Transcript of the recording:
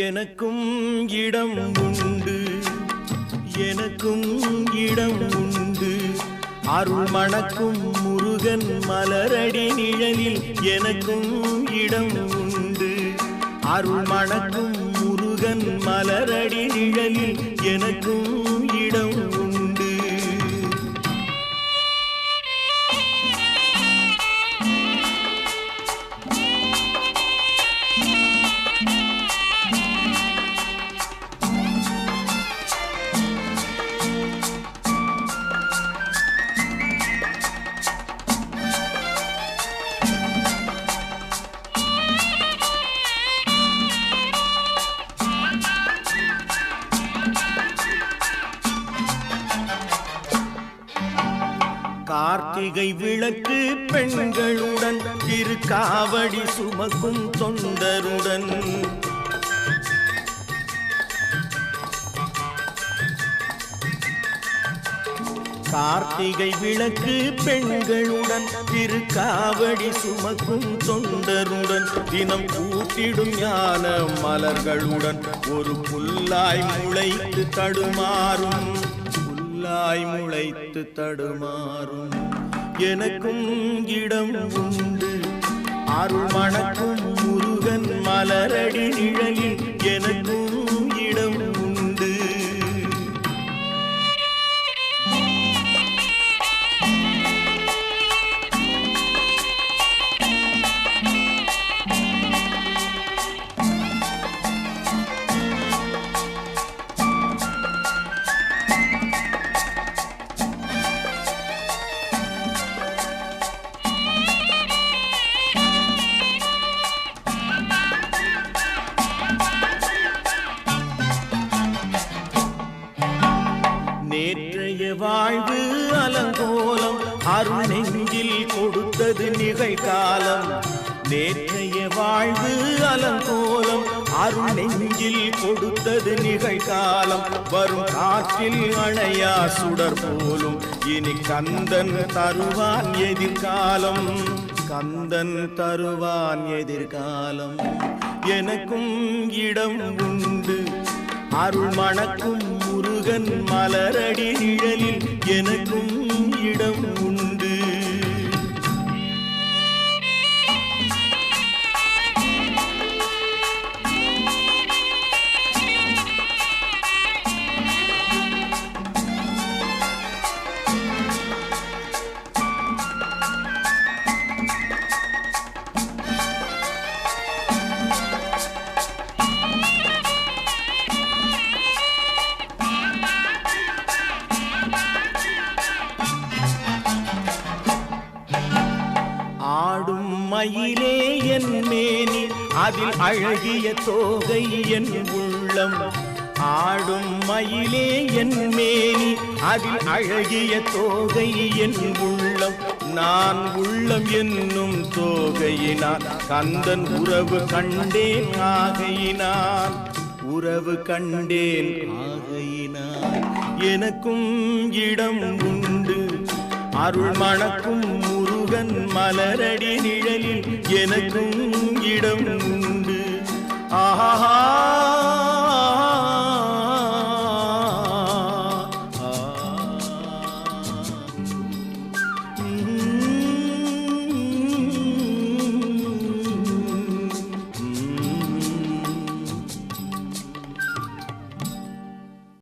எனக்கும் இடம் உண்டு, எனக்கும் இடம் உண்டு, அருள் மணக்கும் முருகன் மலரடி நிழலில் எனக்கும் இடம் உண்டு, அருள் மணக்கும் முருகன் மலரடி நிழலில் எனக்கும் இடம் உண்டு. கார்த்திகை விளக்கு பெண்களுடன் திருக்காவடி சுமக்கும் தொண்டருடன் கார்த்திகை விளக்கு பெண்களுடன் திருக்காவடி சுமக்கும் தொண்டருடன் தினம் கூட்டிடும் ஞான மலர்களுடன் ஒரு புல்லாய் முளைத்து தடுமாறும், புல்லாய் முளைத்து தடுமாறும். எனக்கும் இடம் உண்டு, அருள் மணக்கும் முருகன் மலரடி நிழலில் எனக்கும் இடம் உண்டு. நேற்றைய வாழ்வு அலங்கோலம் அருள் நெஞ்சில் கொடுத்தது நிகழ்காலம், நேற்றைய வாழ்வு அலங்கோலம் அருள் நெஞ்சில் கொடுத்தது நிகழ்காலம். வரும் காற்றில் அணையா சுடர் போலும் இனி கந்தன் தருவான் எதிர்காலம், கந்தன் தருவான் எதிர்காலம். எனக்கும் இடம் உண்டு, அருள் மணக்கும் முருகன் மலரடி நிழலில் எனக்கும் இடம் உண்டு. ஆடும் மயிலே என் மேனி அதில் அழகிய தோகை என் உள்ளம், ஆடும் மயிலே என் மேனி அதில் அழகிய தோகை என் உள்ளம். நான் உள்ளம் என்னும் தோகையினான் கந்தன் உறவு கண்டேன் ஆகையினான், உறவு கண்டேன் ஆகையினான். எனக்கும் இடம் உண்டு, அருள் மணக்கும் முருகன் மலரடி நிழலில் எனக்கும் இடம் உண்டு. ஆஹா